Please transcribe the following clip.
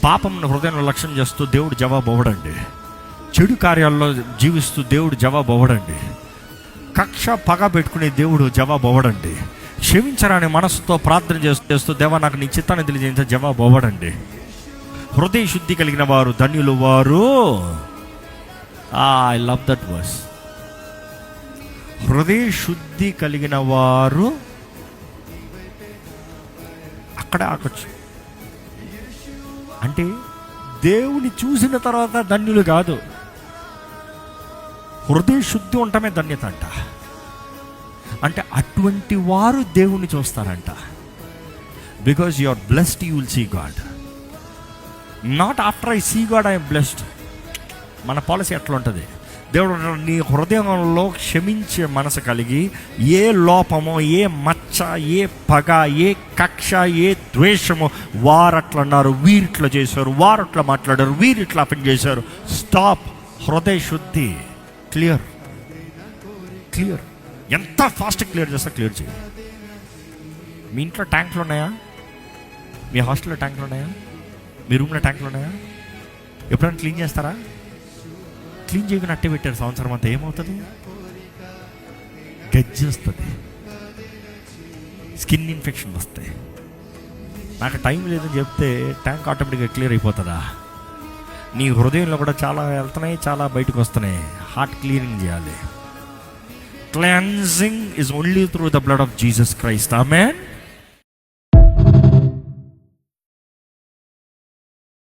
పాపంను హృదయంలో లక్ష్యం చేస్తూ దేవుడు జవాబు అవ్వడండి. చెడు కార్యాల్లో జీవిస్తూ దేవుడు జవాబు అవ్వడండి. కక్ష పగ పెట్టుకునే దేవుడు జవాబు అవ్వడండి. క్షమించరాని మనసుతో ప్రార్థన చేస్తూ దేవా నాకు నీ చిత్తాన్ని తెలియజేయంత జవాబు అవ్వడండి. హృదయ శుద్ధి కలిగిన వారు ధన్యులు వారు. I love that verse. హృదయ శుద్ధి కలిగిన వారు అక్కడే ఆకొచ్చు. అంటే దేవుని చూసిన తర్వాత ధన్యులు కాదు, హృదయ శుద్ధి ఉండటమే ధన్యత అంట. అంటే అటువంటి వారు దేవుణ్ణి చూస్తారంట. Because you are blessed, you will see God. Not after I see God I'm blessed. మన పాలసీ ఎట్లా ఉంటుంది? దేవుడు నీ హృదయంలో క్షమించే మనసు కలిగి ఏ లోపమో, ఏ మచ్చ, ఏ పగ, ఏ కక్ష, ఏ ద్వేషమో, వారట్లా అన్నారు, వీరిట్లా చేశారు, వారట్లా మాట్లాడారు, వీరిట్లా పని చేశారు. స్టాప్. హృదయ శుద్ధి. క్లియర్. ఎంత ఫాస్ట్ క్లియర్ చేస్తా క్లియర్ చేయి. మీ ఇంట్లో ట్యాంకులు ఉన్నాయా? మీ హాస్టల్లో ట్యాంకులు ఉన్నాయా? మీ రూమ్లో ట్యాంకులు ఉన్నాయా? ఎప్పుడైనా క్లీన్ చేస్తారా? క్లీన్ చేయకుండా అట్టే పెట్టారు సంవత్సరం అంతా, ఏమవుతుంది? గజ్జొస్తుంది, స్కిన్ ఇన్ఫెక్షన్ వస్తాయి. నాకు టైం లేదని చెప్తే ట్యాంక్ ఆటోమేటిక్గా క్లియర్ అయిపోతుందా? నీ హృదయంలో కూడా చాలా వెళ్తున్నాయి, చాలా బయటకు వస్తున్నాయి. హార్ట్ క్లీనింగ్ చేయాలి. Cleansing is only through the blood of Jesus Christ. Amen.